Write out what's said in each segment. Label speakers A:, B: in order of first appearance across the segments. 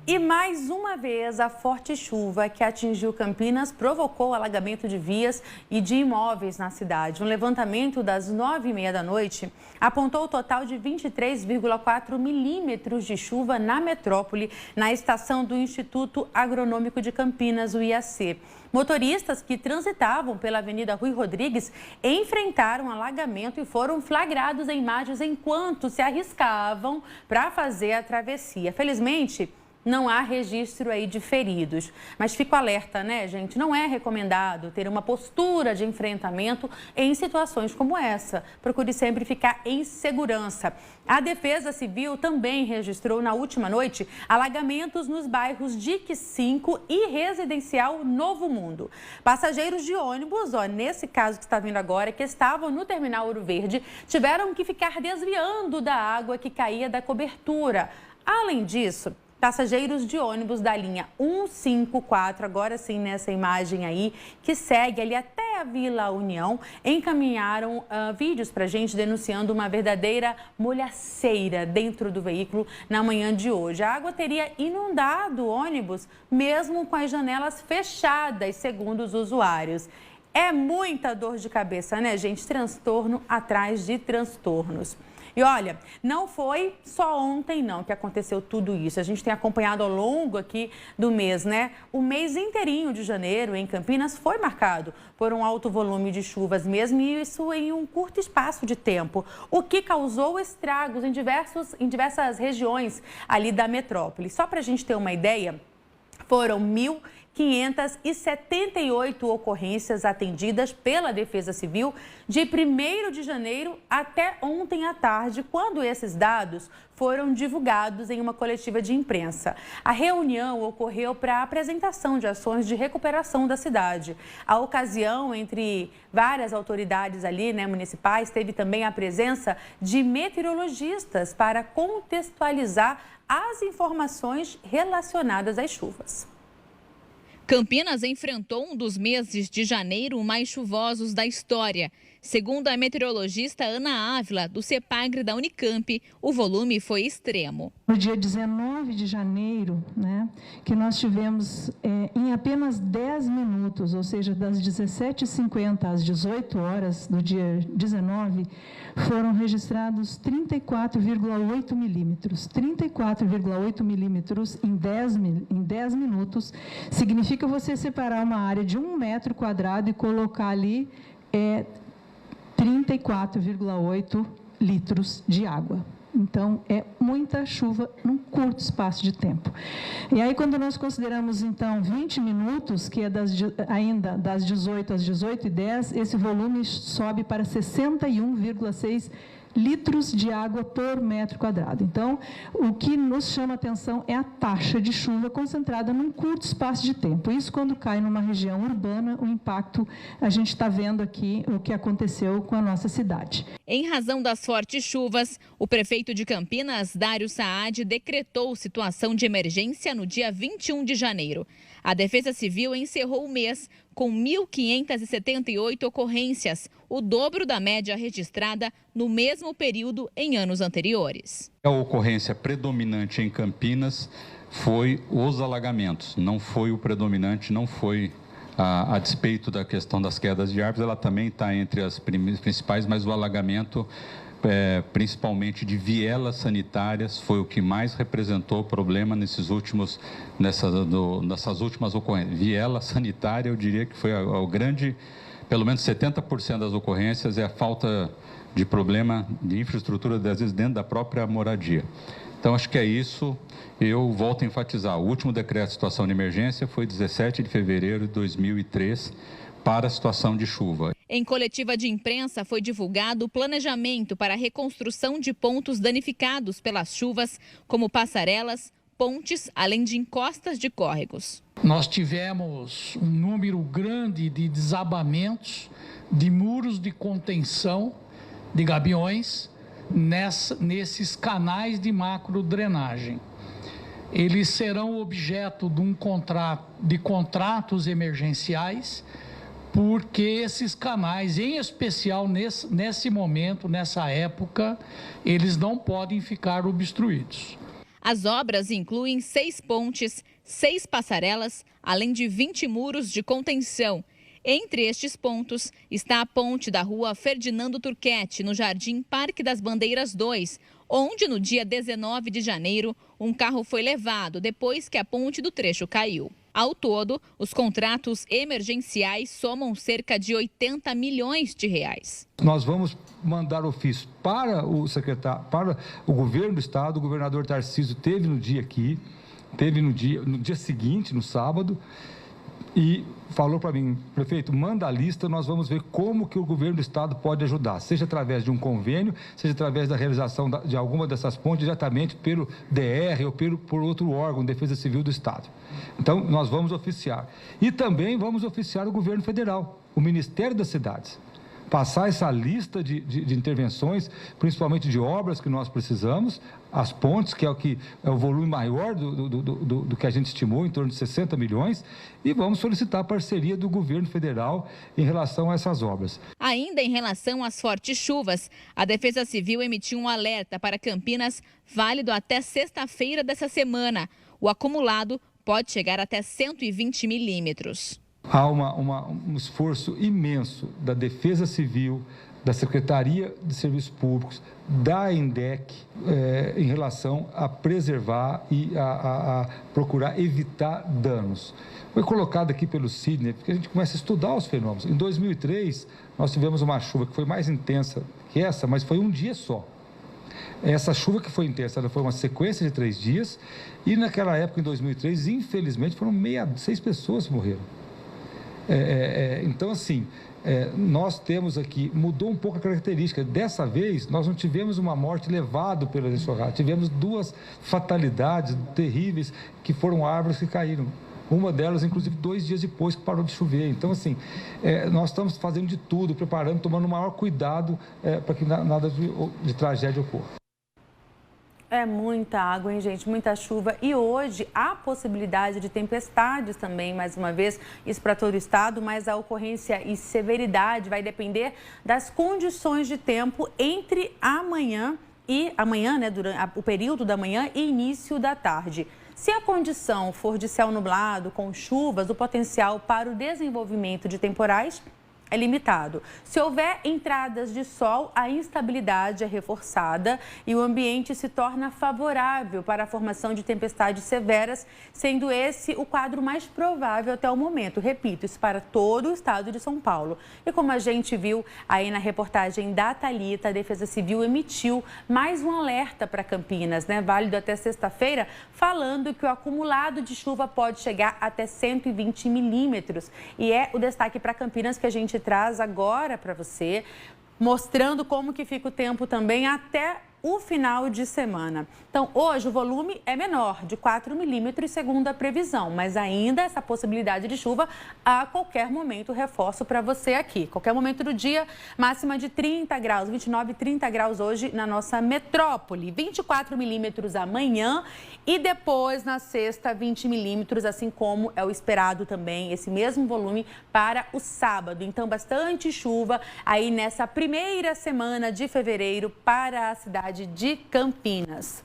A: E mais uma vez, a forte chuva que atingiu Campinas provocou alagamento de vias e de imóveis na cidade. Um levantamento das 9h30 da noite apontou o total de 23,4 milímetros de chuva na metrópole, na estação do Instituto Agronômico de Campinas, o IAC. Motoristas que transitavam pela Avenida Rui Rodrigues enfrentaram alagamento e foram flagrados em imagens enquanto se arriscavam para fazer a travessia. Felizmente, não há registro aí de feridos, mas fico alerta, né, gente? Não é recomendado ter uma postura de enfrentamento em situações como essa. Procure sempre ficar em segurança. A Defesa Civil também registrou na última noite alagamentos nos bairros Dique 5 e Residencial Novo Mundo. Passageiros de ônibus, nesse caso que está vindo agora, que estavam no terminal Ouro Verde, tiveram que ficar desviando da água que caía da cobertura. Além disso, passageiros de ônibus da linha 154, agora sim nessa imagem aí, que segue ali até a Vila União, encaminharam vídeos para a gente denunciando uma verdadeira molhaceira dentro do veículo na manhã de hoje. A água teria inundado o ônibus mesmo com as janelas fechadas, segundo os usuários. É muita dor de cabeça, né, gente? Transtorno atrás de transtornos. E olha, não foi só ontem não que aconteceu tudo isso. A gente tem acompanhado ao longo aqui do mês, né? O mês inteirinho de janeiro em Campinas foi marcado por um alto volume de chuvas mesmo, e isso em um curto espaço de tempo, o que causou estragos em diversas regiões ali da metrópole. Só para a gente ter uma ideia, foram 1.578 ocorrências atendidas pela Defesa Civil de 1º de janeiro até ontem à tarde, quando esses dados foram divulgados em uma coletiva de imprensa. A reunião ocorreu para a apresentação de ações de recuperação da cidade. A ocasião, entre várias autoridades ali, municipais, teve também a presença de meteorologistas para contextualizar as informações relacionadas às chuvas.
B: Campinas enfrentou um dos meses de janeiro mais chuvosos da história. Segundo a meteorologista Ana Ávila, do CEPAGRE da Unicamp, o volume foi extremo.
C: No dia 19 de janeiro, que nós tivemos em apenas 10 minutos, ou seja, das 17h50 às 18 horas do dia 19, foram registrados 34,8 milímetros. 34,8 milímetros em 10 minutos significa você separar uma área de 1 metro quadrado e colocar ali 34,8 litros de água. Então, é muita chuva num curto espaço de tempo. E aí, quando nós consideramos, então, 20 minutos, que é ainda das 18 às 18h10, esse volume sobe para 61,6 litros de água por metro quadrado. Então, o que nos chama a atenção é a taxa de chuva concentrada num curto espaço de tempo. Isso, quando cai numa região urbana, o impacto, a gente está vendo aqui o que aconteceu com a nossa cidade.
B: Em razão das fortes chuvas, o prefeito de Campinas, Dário Saad, decretou situação de emergência no dia 21 de janeiro. A Defesa Civil encerrou o mês com 1.578 ocorrências, o dobro da média registrada no mesmo período em anos anteriores.
D: A ocorrência predominante em Campinas foi os alagamentos, não foi o predominante, não foi a despeito da questão das quedas de árvores, ela também está entre as principais, mas o alagamento, principalmente de vielas sanitárias, foi o que mais representou problema nessas últimas ocorrências. Viela sanitária, eu diria que foi o grande, pelo menos 70% das ocorrências é a falta de problema de infraestrutura, às vezes dentro da própria moradia. Então, acho que é isso. Eu volto a enfatizar, o último decreto de situação de emergência foi 17 de fevereiro de 2003 para a situação de chuva.
B: Em coletiva de imprensa foi divulgado o planejamento para a reconstrução de pontos danificados pelas chuvas, como passarelas, pontes, além de encostas de córregos.
E: Nós tivemos um número grande de desabamentos, de muros de contenção, de gabiões, nesses canais de macrodrenagem. Eles serão objeto de contratos emergenciais, porque esses canais, em especial nesse momento, nessa época, eles não podem ficar obstruídos.
B: As obras incluem 6 pontes, 6 passarelas, além de 20 muros de contenção. Entre estes pontos está a ponte da rua Ferdinando Turquete, no Jardim Parque das Bandeiras 2, onde no dia 19 de janeiro um carro foi levado depois que a ponte do trecho caiu. Ao todo, os contratos emergenciais somam cerca de 80 milhões de reais.
F: Nós vamos mandar ofício para o secretário, para o governo do estado. O governador Tarcísio teve no dia aqui, no dia seguinte, no sábado, e falou para mim: prefeito, manda a lista, nós vamos ver como que o governo do estado pode ajudar, seja através de um convênio, seja através da realização de alguma dessas pontes diretamente pelo DR ou por outro órgão, Defesa Civil do estado. Então, nós vamos oficiar. E também vamos oficiar o governo federal, o Ministério das Cidades. Passar essa lista de intervenções, principalmente de obras que nós precisamos, as pontes, que é o volume maior do que a gente estimou, em torno de 60 milhões, e vamos solicitar a parceria do governo federal em relação a essas obras.
B: Ainda em relação às fortes chuvas, a Defesa Civil emitiu um alerta para Campinas válido até sexta-feira dessa semana. O acumulado pode chegar até 120 milímetros.
F: Há um esforço imenso da Defesa Civil, da Secretaria de Serviços Públicos, da INDEC, em relação a preservar e a procurar evitar danos. Foi colocado aqui pelo Sidney, porque a gente começa a estudar os fenômenos. Em 2003, nós tivemos uma chuva que foi mais intensa que essa, mas foi um dia só. Essa chuva que foi intensa, ela foi uma sequência de 3 dias, e naquela época, em 2003, infelizmente, foram 6 pessoas que morreram. Então, assim, nós temos aqui, mudou um pouco a característica. Dessa vez, nós não tivemos uma morte levada pela enxurrada, tivemos 2 fatalidades terríveis, que foram árvores que caíram. Uma delas, inclusive, 2 dias depois que parou de chover. Então, assim, nós estamos fazendo de tudo, preparando, tomando o maior cuidado para que nada de tragédia ocorra.
A: É muita água, hein, gente? Muita chuva. E hoje há possibilidade de tempestades também, mais uma vez, isso para todo o estado, mas a ocorrência e severidade vai depender das condições de tempo entre amanhã, né, durante o período da manhã e início da tarde. Se a condição for de céu nublado, com chuvas, o potencial para o desenvolvimento de temporais é limitado. Se houver entradas de sol, a instabilidade é reforçada e o ambiente se torna favorável para a formação de tempestades severas, sendo esse o quadro mais provável até o momento. Repito, isso para todo o estado de São Paulo. E como a gente viu aí na reportagem da Thalita, a Defesa Civil emitiu mais um alerta para Campinas, né, válido até sexta-feira, falando que o acumulado de chuva pode chegar até 120 milímetros. E é o destaque para Campinas que a gente traz agora para você, mostrando como que fica o tempo também até o final de semana. Então, hoje o volume é menor, de 4 milímetros, segundo a previsão, mas ainda essa possibilidade de chuva a qualquer momento, reforço para você aqui. Qualquer momento do dia, máxima de 30 graus, 29 e 30 graus hoje na nossa metrópole, 24 milímetros amanhã e depois na sexta 20 milímetros, assim como é o esperado também, esse mesmo volume para o sábado. Então, bastante chuva aí nessa primeira semana de fevereiro para a cidade de Campinas.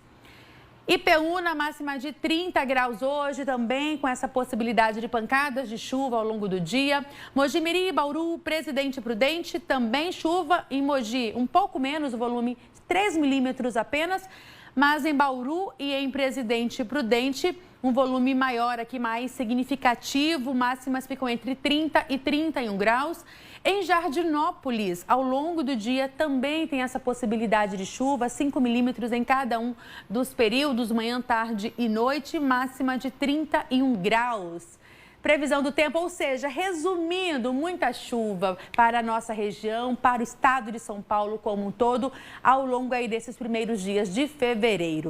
A: Ipeúna, máxima de 30 graus hoje, também com essa possibilidade de pancadas de chuva ao longo do dia. Mogi-Mirim, Bauru, Presidente Prudente, também chuva. Em Mogi, um pouco menos, o volume 3 milímetros apenas. Mas em Bauru e em Presidente Prudente, um volume maior aqui, mais significativo. Máximas ficam entre 30 e 31 graus. Em Jardinópolis, ao longo do dia, também tem essa possibilidade de chuva, 5 milímetros em cada um dos períodos, manhã, tarde e noite, máxima de 31 graus. Previsão do tempo, ou seja, resumindo, muita chuva para a nossa região, para o estado de São Paulo como um todo, ao longo aí desses primeiros dias de fevereiro.